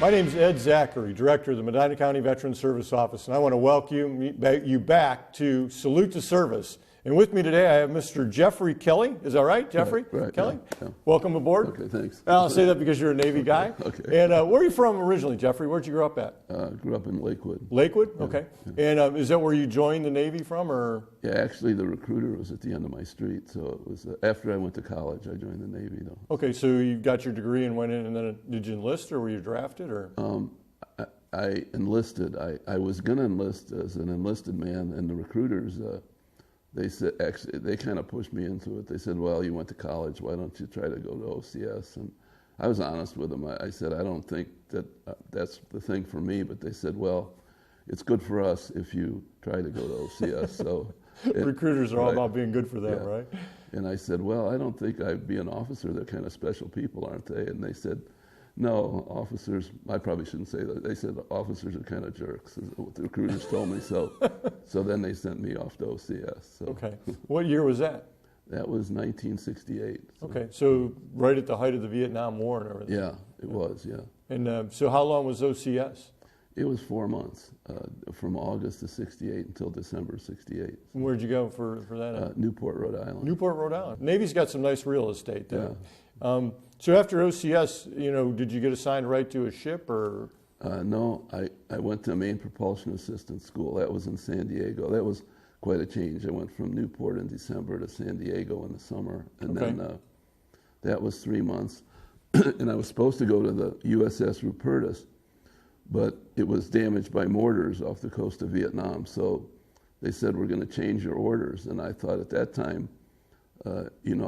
My name is Ed Zachary, Director of the Medina County Veterans Service Office, and I want to welcome you back to Salute to Service. And with me today, I have Mr. Geoffrey Kelley. Is that right, Geoffrey? Right, Kelley? yeah. Welcome aboard. Okay, thanks. I'll say that because you're a Navy guy. Okay. And where are you from originally, Geoffrey? Where'd you grow up at? Grew up in Lakewood. Lakewood? Yeah, Okay. yeah. And is that where you joined the Navy from, or? Yeah, actually, the recruiter was at the end of my street, so it was after I went to college, I joined the Navy, though. Okay, so you got your degree and went in, and then did you enlist, or were you drafted, or? I enlisted. I was going to enlist as an enlisted man, and the recruiters, they said, actually, they kind of pushed me into it. They said, well, you went to college, why don't you try to go to OCS? And I was honest with them. I said, I don't think that that's the thing for me, but they said, well, it's good for us if you try to go to OCS. So recruiters are all about being good for them, yeah. right? And I said, well, I don't think I'd be an officer. They're kind of special people, aren't they? And they said, no, officers, I probably shouldn't say that. They said officers are kind of jerks, is what the recruiters told me. So then they sent me off to OCS. So. Okay. What year was that? That was 1968. So. Okay, so right at the height of the Vietnam War and everything. Yeah, it was, yeah. And so how long was OCS? It was 4 months, from August of 68 until December 68. And where'd you go for that? Newport, Rhode Island. Newport, Rhode Island. Navy's got some nice real estate there. Yeah. So after OCS, did you get assigned right to a ship, or? No, I went to Main Propulsion Assistant School. That was in San Diego. That was quite a change. I went from Newport in December to San Diego in the summer. And then that was 3 months. And I was supposed to go to the USS Rupertus, but it was damaged by mortars off the coast of Vietnam. So they said, we're going to change your orders. And I thought at that time,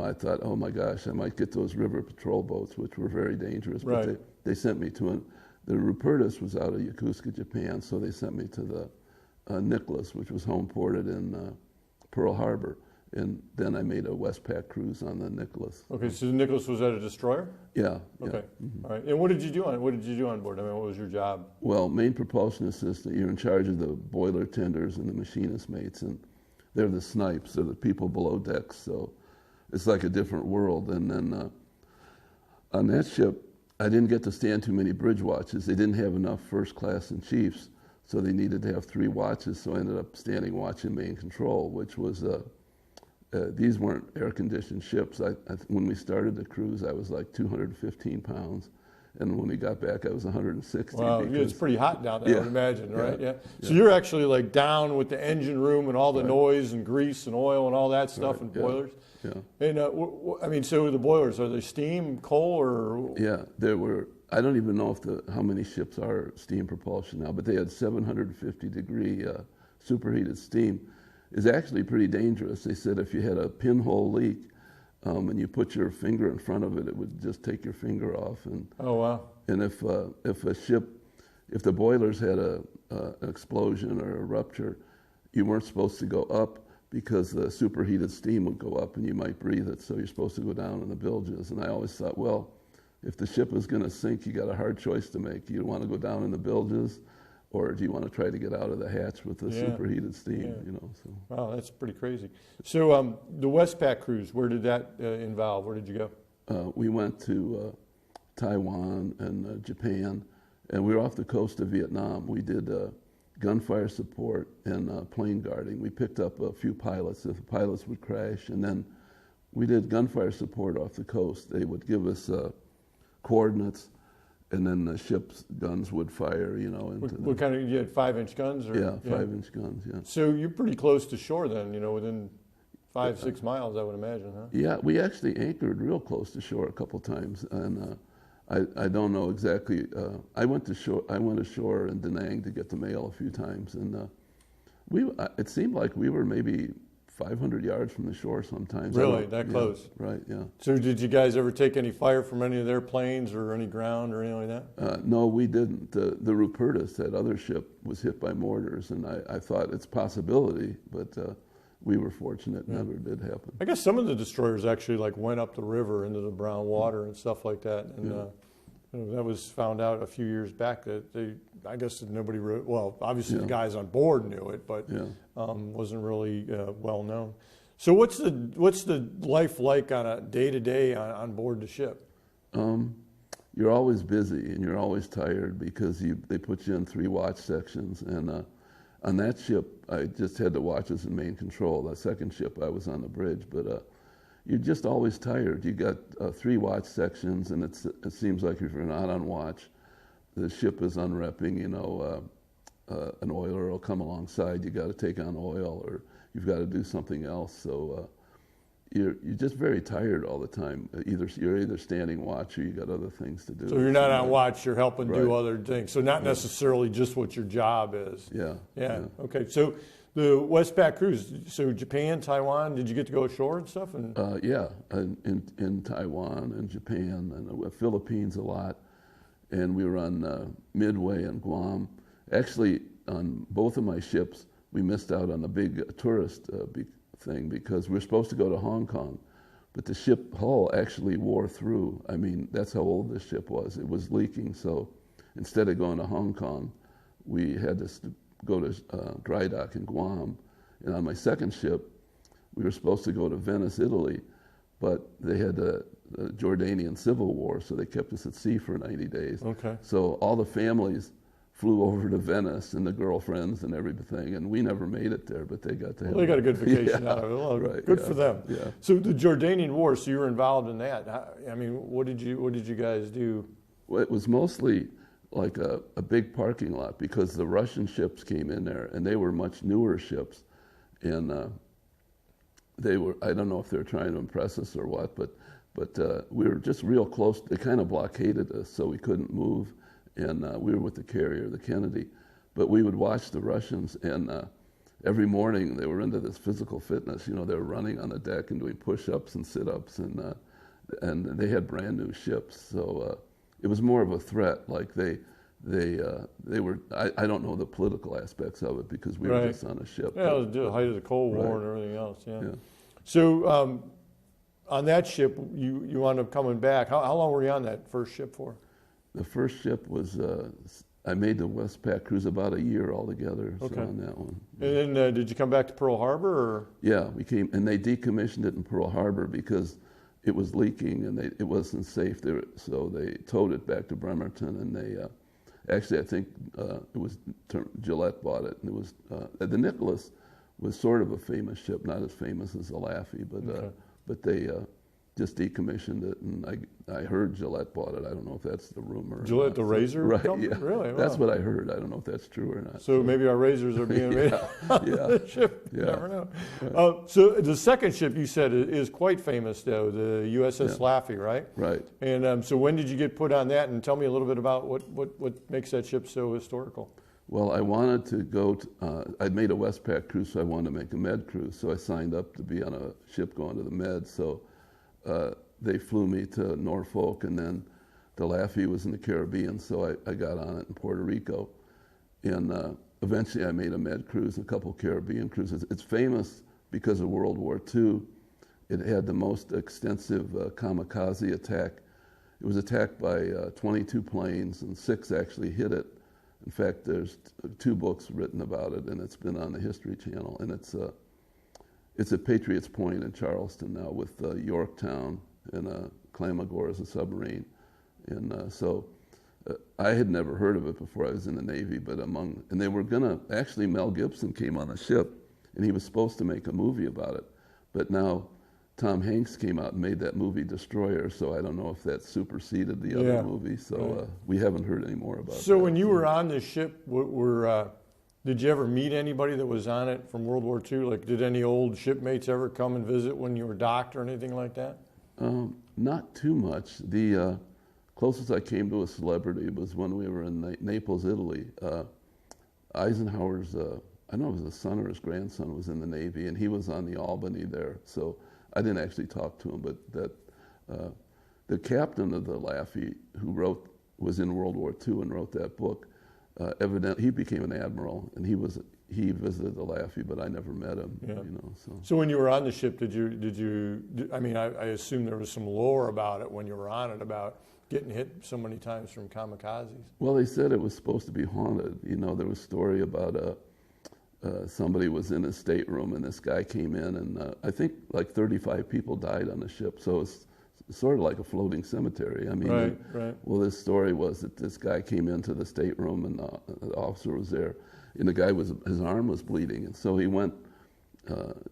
I thought, oh my gosh, I might get those river patrol boats, which were very dangerous. Right. But they sent me to the Rupertus was out of Yokosuka, Japan, so they sent me to the Nicholas, which was home ported in Pearl Harbor. And then I made a Westpac Cruise on the Nicholas. Okay, so the Nicholas was that a destroyer? Yeah. Okay. Yeah. Mm-hmm. All right. And what did you do on board? I mean, what was your job? Well, Main Propulsion Assistant, you're in charge of the boiler tenders and the machinist mates, and they're the snipes, they're the people below decks, so it's like a different world. And then on that ship, I didn't get to stand too many bridge watches. They didn't have enough first class and chiefs, so they needed to have 3 watches, so I ended up standing watch in main control, which was, these weren't air-conditioned ships. When we started the cruise, I was like 215 pounds. And when we got back, I was 160. Wow, it's pretty hot down there, I would imagine, right? Yeah. So Yeah. you're actually like down with the engine room and all the noise and grease and oil and all that stuff and boilers. Yeah. And so the boilers, are they steam, coal, or? Yeah, there were. I don't even know how many ships are steam propulsion now, but they had 750-degree superheated steam. It's actually pretty dangerous. They said if you had a pinhole leak, and you put your finger in front of it, it would just take your finger off. And oh wow! And if the boilers had an explosion or a rupture, you weren't supposed to go up because the superheated steam would go up and you might breathe it. So you're supposed to go down in the bilges. And I always thought, well, if the ship is going to sink, you got a hard choice to make. You want to go down in the bilges, or do you want to try to get out of the hatch with the superheated steam? Yeah. So. Wow, that's pretty crazy. So the Westpac Cruise, where did that involve? Where did you go? We went to Taiwan and Japan, and we were off the coast of Vietnam. We did gunfire support and plane guarding. We picked up a few pilots if the pilots would crash, and then we did gunfire support off the coast. They would give us coordinates, and then the ship's guns would fire, What kind of, you had 5-inch guns? Or, yeah, 5-inch guns, yeah. So you're pretty close to shore then, within 5-6 miles, I would imagine, huh? Yeah, we actually anchored real close to shore a couple times, and I don't know exactly. I went ashore in Da Nang to get the mail a few times, and it seemed like we were maybe 500 yards from the shore sometimes. Really, that close? Right, yeah. So did you guys ever take any fire from any of their planes or any ground or anything like that? No, we didn't. The Rupertus, that other ship, was hit by mortars, and I thought it's a possibility, but we were fortunate. It never did happen. I guess some of the destroyers actually went up the river into the brown water and stuff like that, and that was found out a few years back that I guess nobody obviously the guys on board knew it, but wasn't really well known. So what's the life like on a day-to-day on board the ship? you're always busy and you're always tired because they put you in 3 watch sections. And on that ship, I just had to watch as in main control. That second ship, I was on the bridge, but you're just always tired. You got 3 watch sections, and it seems like if you're not on watch, the ship is unrepping. You know, an oiler will come alongside. You got to take on oil, or you've got to do something else. So you're just very tired all the time. You're either standing watch or you got other things to do. So you're not on watch. You're helping do other things. So not necessarily just what your job is. Yeah. Okay. So the Westpac Cruise. So Japan, Taiwan. Did you get to go ashore and stuff? And yeah, in Taiwan and Japan and the Philippines a lot, and we were on Midway and Guam. Actually, on both of my ships, we missed out on the big tourist thing because we were supposed to go to Hong Kong, but the ship hull actually wore through. I mean, that's how old this ship was. It was leaking, so instead of going to Hong Kong, we had to go to dry dock in Guam. And on my second ship, we were supposed to go to Venice, Italy, but they had the Jordanian Civil War, so they kept us at sea for 90 days. Okay. So all the families flew over to Venice and the girlfriends and everything, and we never made it there, but they got to. Well, they got a good vacation out of it. Well, right, good for them. Yeah. So the Jordanian War. So you were involved in that. I mean, what did you guys do? Well, it was mostly like a big parking lot because the Russian ships came in there, and they were much newer ships, and they were. I don't know if they were trying to impress us or what, but we were just real close. They kind of blockaded us, so we couldn't move. And we were with the carrier, the Kennedy, but we would watch the Russians, and every morning they were into this physical fitness. You know, they were running on the deck and doing push-ups and sit-ups, and they had brand new ships, so it was more of a threat. Like they were. I don't know the political aspects of it because we were just on a ship. Yeah, it was the height of the Cold War and everything else. Yeah. So on that ship, you wound up coming back. How long were you on that first ship for? The first ship was, I made the Westpac Cruise about a year altogether, so on that one. And then did you come back to Pearl Harbor? Or? Yeah, we came, and they decommissioned it in Pearl Harbor because it was leaking and it wasn't safe there, so they towed it back to Bremerton, and they, actually I think it was, Gillette bought it, and it was, the Nicholas was sort of a famous ship, not as famous as the Laffy, but they just decommissioned it, and I heard Gillette bought it. I don't know if that's the rumor. Gillette, the razor company? Yeah. Really? Wow. That's what I heard. I don't know if that's true or not. So maybe our razors are being made on the ship. You never know. So the second ship you said is quite famous, though, the Uss Laffy, right? Right. And so when did you get put on that? And tell me a little bit about what makes that ship so historical. Well, I wanted to go I'd made a Westpac cruise, so I wanted to make a med cruise. So I signed up to be on a ship going to the med. So they flew me to Norfolk, and then the Laffy was in the Caribbean, so I got on it in Puerto Rico. And eventually I made a med cruise, a couple Caribbean cruises. It's famous because of World War II. It had the most extensive kamikaze attack. It was attacked by 22 planes, and 6 actually hit it. In fact, there's 2 books written about it, and it's been on the History Channel. And it's at Patriots Point in Charleston now with Yorktown and Clamagore as a submarine. And so I had never heard of it before I was in the Navy, but and they were actually Mel Gibson came on the ship, and he was supposed to make a movie about it. But now Tom Hanks came out and made that movie Destroyer, so I don't know if that superseded the other movie. So we haven't heard any more about it. So when you were on this ship, did you ever meet anybody that was on it from World War II? Like, did any old shipmates ever come and visit when you were docked or anything like that? Not too much. The closest I came to a celebrity was when we were in Naples, Italy. Eisenhower's, I don't know if it was his son or his grandson was in the Navy, and he was on the Albany there. So I didn't actually talk to him, but the captain of the Laffy was in World War II and wrote that book. Evidently, he became an admiral, and he visited the Laffy, but I never met him. Yeah. You know, so when you were on the ship, I mean, I assume there was some lore about it when you were on it about getting hit so many times from kamikazes. Well, they said it was supposed to be haunted. You know, there was a story about somebody was in his stateroom, and this guy came in, and I think like 35 people died on the ship. So it's sort of like a floating cemetery. I mean, right. Well, this story was that this guy came into the stateroom and the officer was there, and the guy his arm was bleeding, and so he went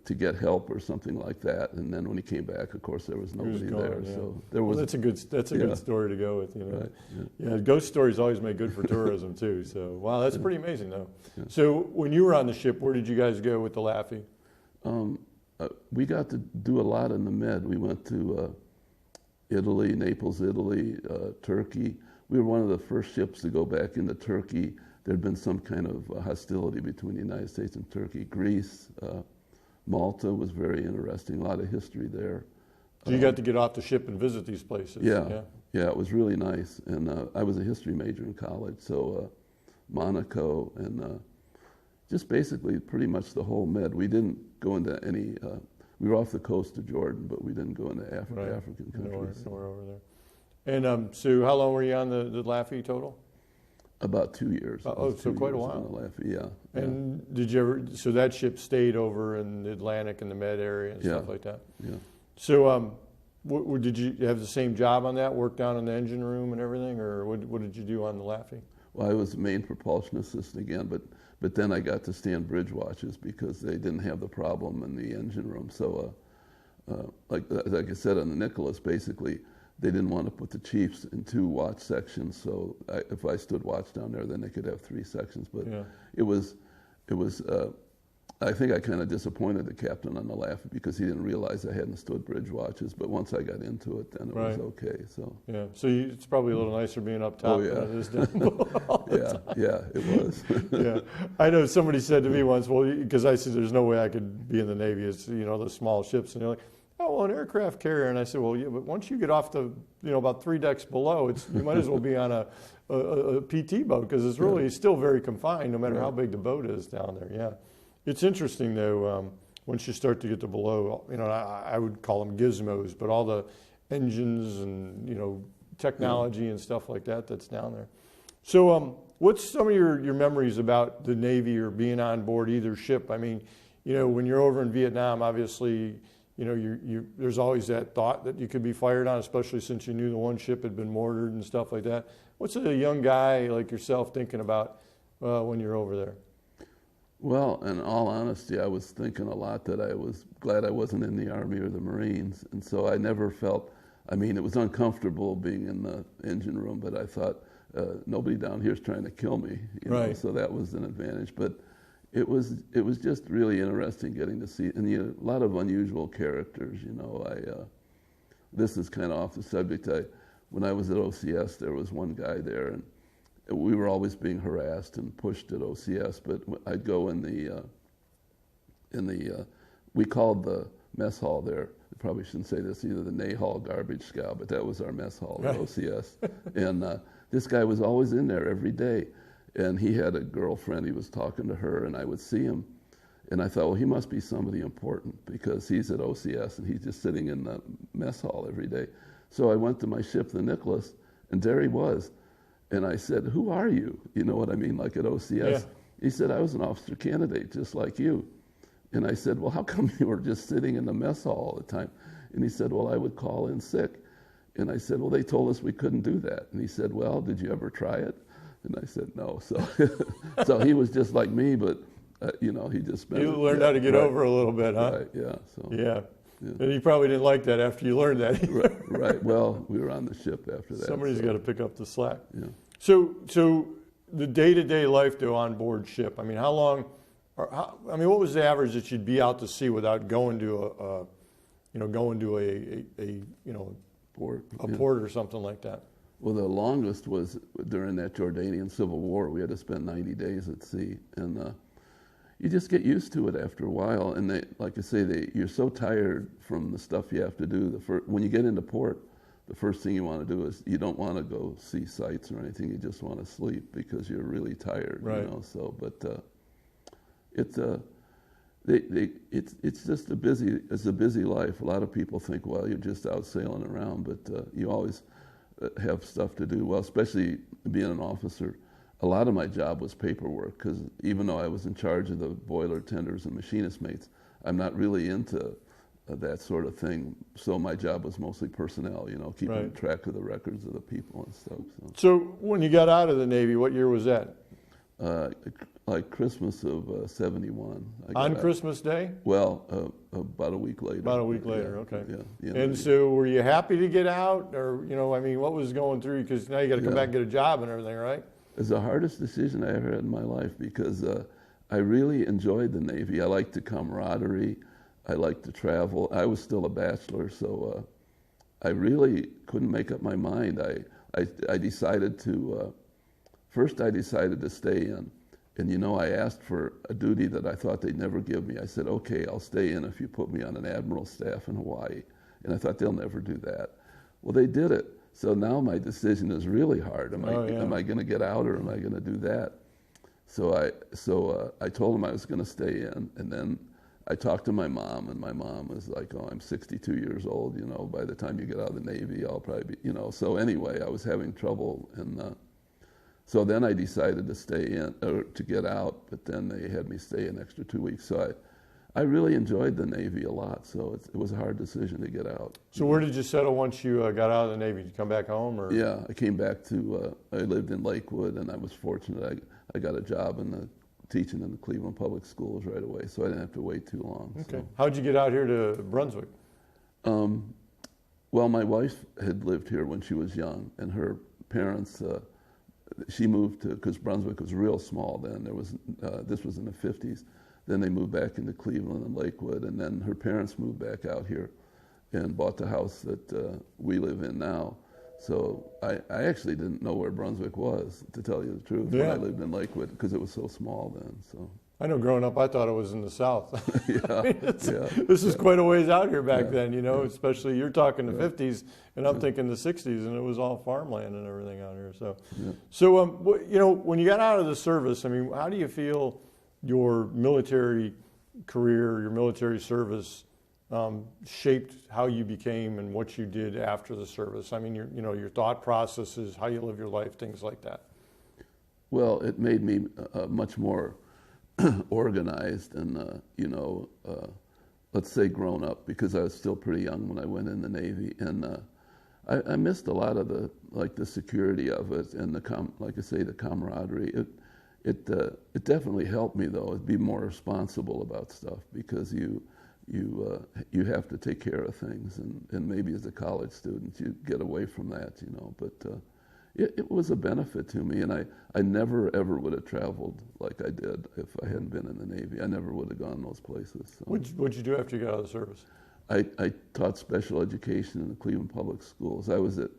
to get help or something like that. And then when he came back, of course, there was nobody there. Yeah. So there was. Well, that's a good story to go with. You know, right, yeah. Ghost stories always make good for tourism too. So wow, that's pretty amazing though. Yeah. So when you were on the ship, where did you guys go with the Laffy? We got to do a lot in the Med. We went to Italy, Naples, Italy, Turkey. We were one of the first ships to go back into Turkey. There had been some kind of hostility between the United States and Turkey. Greece, Malta was very interesting, a lot of history there. So you got to get off the ship and visit these places? Yeah, it was really nice. And I was a history major in college, so Monaco and just basically pretty much the whole Med. We didn't go into any, we were off the coast of Jordan, but we didn't go into African countries. Nowhere over there. And so how long were you on the Laffy total? About 2 years. So quite a while. On the Laffy, yeah. And did you ever, so that ship stayed over in the Atlantic and the Med area and stuff like that? Yeah. So did you have the same job on that, work down in the engine room and everything, or what did you do on the Laffy? Well, I was main propulsion assistant again, but then I got to stand bridge watches because they didn't have the problem in the engine room. So like I said on the Nicholas, basically, they didn't want to put the chiefs in 2 watch sections. So if I stood watch down there, then they could have 3 sections. But it was. I think I kind of disappointed the captain on the Laffy because he didn't realize I hadn't stood bridge watches. But once I got into it, then it was okay. So yeah, so it's probably a little nicer being up top than it is down below. Yeah, it was. Yeah, I know somebody said to me once, well, because I said there's no way I could be in the Navy. It's the small ships, and they're like, oh, well, an aircraft carrier. And I said, well, yeah, but once you get off the, about 3 decks below, you might as well be on a PT boat because it's really still very confined no matter how big the boat is down there. Yeah. It's interesting, though, once you start to get to below, I would call them gizmos, but all the engines and, technology and stuff like that that's down there. So what's some of your memories about the Navy or being on board either ship? I mean, when you're over in Vietnam, obviously, there's always that thought that you could be fired on, especially since you knew the one ship had been mortared and stuff like that. What's a young guy like yourself thinking about when you're over there? Well, in all honesty, I was thinking a lot that I was glad I wasn't in the Army or the Marines. And so I never felt, it was uncomfortable being in the engine room, but I thought, nobody down here is trying to kill me. So that was an advantage. But it was just really interesting getting to see, and a lot of unusual characters. This is kind of off the subject. When I was at OCS, there was one guy there, and we were always being harassed and pushed at OCS. But I'd go in the we called the mess hall there. I probably shouldn't say this either, the Nay Hall garbage scow, but that was our mess hall at OCS. And this guy was always in there every day. And he had a girlfriend, he was talking to her, and I would see him. And I thought, well, he must be somebody important because he's at OCS and he's just sitting in the mess hall every day. So I went to my ship, the Nicholas, and there he was. And I said, who are you? You know what I mean, like at OCS? Yeah. He said, I was an officer candidate just like you. And I said, well, how come you were just sitting in the mess hall all the time? And he said, well, I would call in sick. And I said, well, they told us we couldn't do that. And he said, well, did you ever try it? And I said, no. So so he was just like me, but, he just spent You learned how to get over a little bit, huh? Right, yeah. So, yeah. And you probably didn't like that after you learned that either. Right. Well, we were on the ship after that. Somebody's got to pick up the slack. Yeah. So the day-to-day life, though, on board ship, how long, what was the average that you'd be out to sea without going to a port or something like that? Well, the longest was during that Jordanian Civil War. We had to spend 90 days at sea, and you just get used to it after a while. And like I say, you're so tired from the stuff you have to do. When you get into port, the first thing you want to do is you don't want to go see sights or anything. You just want to sleep because you're really tired. Right. So, but it's just a busy life. A lot of people think, well, you're just out sailing around, but you always have stuff to do. Well, especially being an officer, a lot of my job was paperwork because even though I was in charge of the boiler tenders and machinist mates, I'm not really into that sort of thing. So my job was mostly personnel, keeping Right. track of the records of the people and stuff. So when you got out of the Navy, what year was that? Like Christmas of '71. On Christmas Day? Well, about a week later. About a week later, okay. Yeah. And so were you happy to get out? Or, I mean, what was going through you? Because now you got to come back and get a job and everything, right? It's the hardest decision I ever had in my life because I really enjoyed the Navy. I liked the camaraderie. I liked to travel. I was still a bachelor, so I really couldn't make up my mind. I decided to, first I decided to stay in. And I asked for a duty that I thought they'd never give me. I said, okay, I'll stay in if you put me on an admiral's staff in Hawaii. And I thought they'll never do that. Well, they did it. So now my decision is really hard. Am I going to get out or am I going to do that? So I told them I was going to stay in. And then I talked to my mom, and my mom was like, oh, I'm 62 years old. By the time you get out of the Navy, I'll probably be, So anyway, I was having trouble. And so then I decided to stay in, or to get out, but then they had me stay an extra 2 weeks. So I really enjoyed the Navy a lot, so it was a hard decision to get out. So where did you settle once you got out of the Navy? Did you come back home? Or? Yeah, I came back to, I lived in Lakewood, and I was fortunate. I got a job teaching in the Cleveland Public Schools right away, so I didn't have to wait too long. Okay. So. How'd you get out here to Brunswick? Well, my wife had lived here when she was young, and her parents... she moved to, because Brunswick was real small then. This was in the 50s. Then they moved back into Cleveland and Lakewood, and then her parents moved back out here and bought the house that we live in now. So I actually didn't know where Brunswick was, to tell you the truth, when I lived in Lakewood, because it was so small then. So I know growing up, I thought it was in the South. Yeah, This is quite a ways out here back then, especially you're talking the 50s, and I'm thinking the 60s, and it was all farmland and everything out here. So, when you got out of the service, I mean, how do you feel your military career, your military service shaped how you became and what you did after the service? I mean, your thought processes, how you live your life, things like that. Well, it made me much more organized and, let's say grown up, because I was still pretty young when I went in the Navy. And I missed a lot of the security of it and the camaraderie. It definitely helped me, though, to be more responsible about stuff, because you have to take care of things. And maybe as a college student, you get away from that, but it was a benefit to me, and I never, ever would have traveled like I did if I hadn't been in the Navy. I never would have gone those places. So. What'd you do after you got out of the service? I taught special education in the Cleveland Public Schools. I was at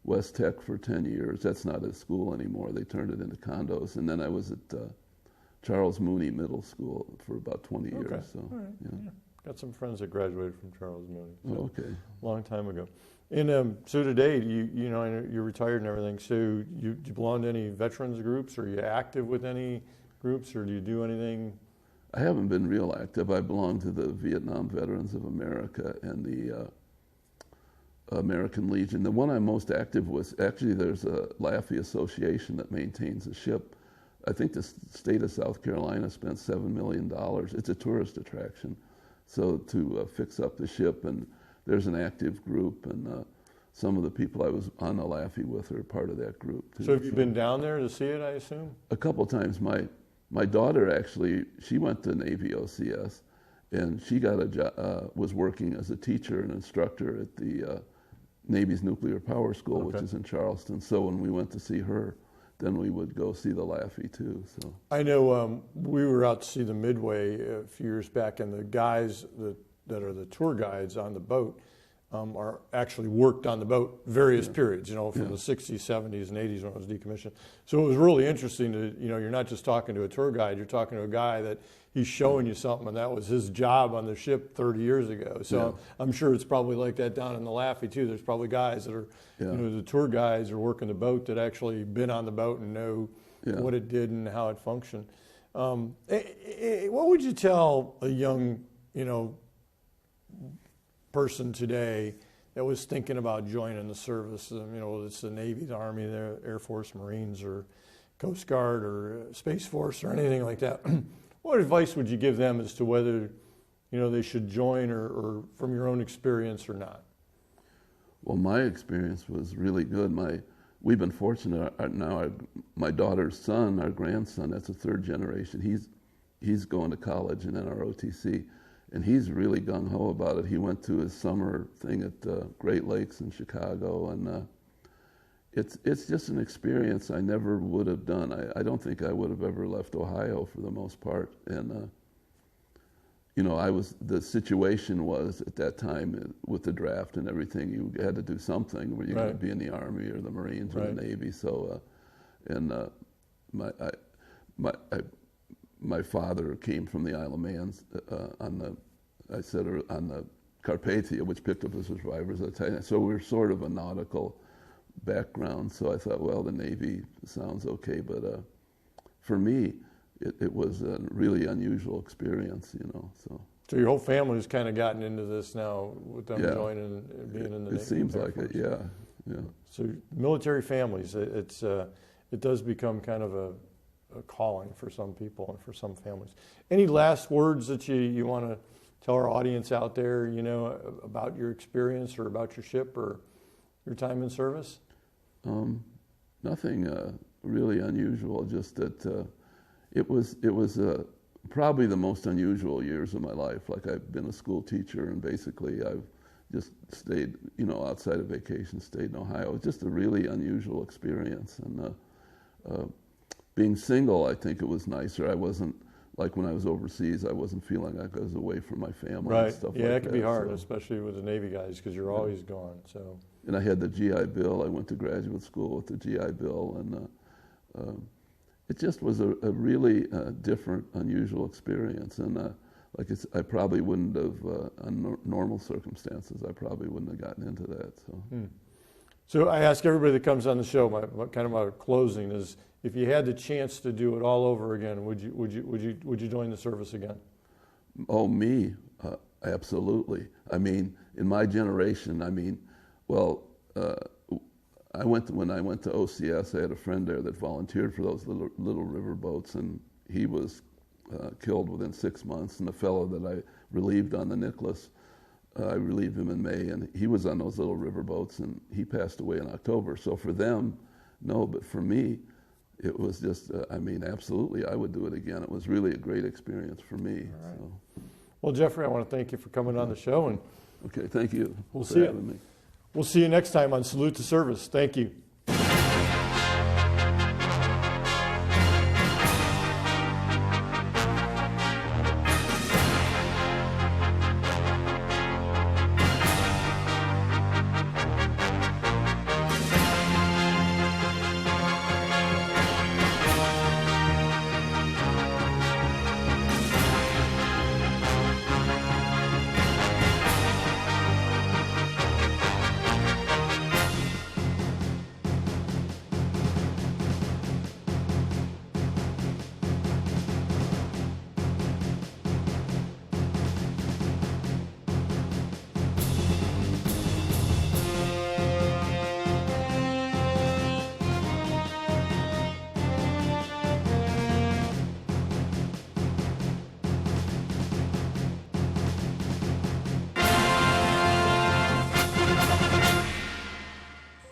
West Tech for 10 years. That's not a school anymore. They turned it into condos. And then I was at Charles Mooney Middle School for about 20 years. Okay. So, all right. Yeah. Got some friends that graduated from Charles Mooney. So, okay. Long time ago. And so today, you're retired and everything. So do you belong to any veterans groups? Are you active with any groups, or do you do anything? I haven't been real active. I belong to the Vietnam Veterans of America and the American Legion. The one I'm most active with, actually, there's a Laffy Association that maintains a ship. I think the state of South Carolina spent $7 million. It's a tourist attraction. So to fix up the ship, and there's an active group, and some of the people I was on the Laffy with are part of that group too. So have you been down there to see it, I assume? A couple of times. My daughter actually, she went to Navy OCS, and she got a job, was working as a teacher and instructor at the Navy's Nuclear Power School, which is in Charleston. So when we went to see her, then we would go see the Laffy too. So I know we were out to see the Midway a few years back, and the guys that are the tour guides on the boat are actually worked on the boat various periods, from the 60s, 70s, and 80s when it was decommissioned. So it was really interesting to, you're not just talking to a tour guide, you're talking to a guy that he's showing you something, and that was his job on the ship 30 years ago. So I'm sure it's probably like that down in the Laffy too. There's probably guys that are, the tour guides are working the boat that actually been on the boat and know what it did and how it functioned. What would you tell a young, person today that was thinking about joining the service, whether it's the Navy, the Army, the Air Force, Marines, or Coast Guard, or Space Force, or anything like that? What advice would you give them as to whether they should join, or from your own experience or not? Well, my experience was really good. We've been fortunate now. My daughter's son, our grandson, that's a third generation. He's going to college in NROTC, and he's really gung ho about it. He went to his summer thing at Great Lakes in Chicago, and it's just an experience I never would have done. I don't think I would have ever left Ohio for the most part, and the situation was at that time with the draft and everything, you had to do something. Were you going to be in the Army or the Marines or the Navy? So, my father came from the Isle of Man on the Carpathia, which picked up the survivors at the time. So we were sort of a nautical background. So I thought, well, the Navy sounds okay, but for me, it was a really unusual experience, So your whole family's kind of gotten into this now with them joining and being in the Navy. It seems like it, yeah. So military families, it does become kind of a calling for some people and for some families. Any last words that you want to tell our audience out there, about your experience or about your ship or your time in service? Nothing really unusual, just that it was probably the most unusual years of my life. Like, I've been a school teacher, and basically I've just stayed, outside of vacation, stayed in Ohio. It's just a really unusual experience. And being single, I think it was nicer. I wasn't, like when I was overseas, I wasn't feeling like I was away from my family and stuff like that. Yeah, it can be hard, especially with the Navy guys, because you're always gone. So. And I had the GI Bill. I went to graduate school with the GI Bill, and it just was a really different, unusual experience. And I probably wouldn't have, under normal circumstances, I probably wouldn't have gotten into that. So I ask everybody that comes on the show, my closing is, if you had the chance to do it all over again, would you join the service again? Oh, me? Absolutely. I mean, in my generation, when I went to OCS, I had a friend there that volunteered for those little river boats, and he was killed within 6 months. And the fellow that I relieved on the Nicholas, I relieved him in May, and he was on those little river boats, and he passed away in October. So for them, no, but for me, it was just, absolutely, I would do it again. It was really a great experience for me. All right. So. Well, Geoffrey, I want to thank you for coming on the show. And okay, thank you for having me. We'll see you next time on Salute to Service. Thank you.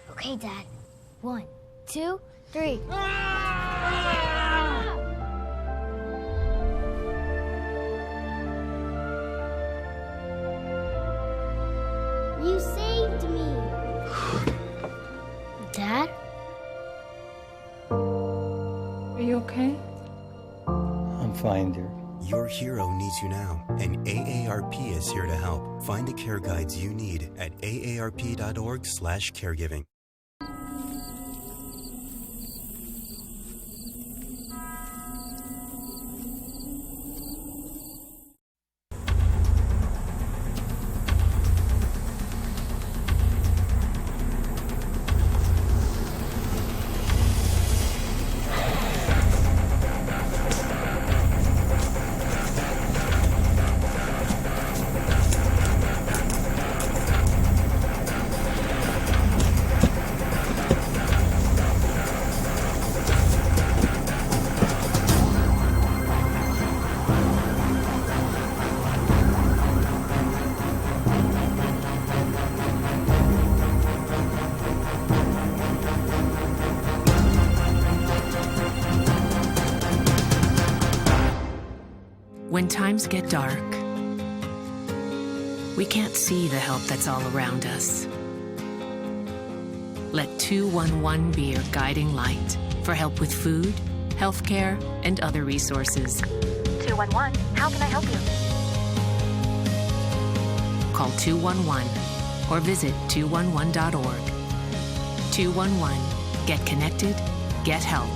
Okay, Dad. 1, 2, 3. You saved me. Dad? Are you okay? I'm fine, dear. Your hero needs you now, and AARP is here to help. Find the care guides you need at aarp.org/caregiving. When times get dark, we can't see the help that's all around us. Let 211 be your guiding light for help with food, healthcare, and other resources. 211, how can I help you? Call 211 or visit 211.org. 211, get connected, get help.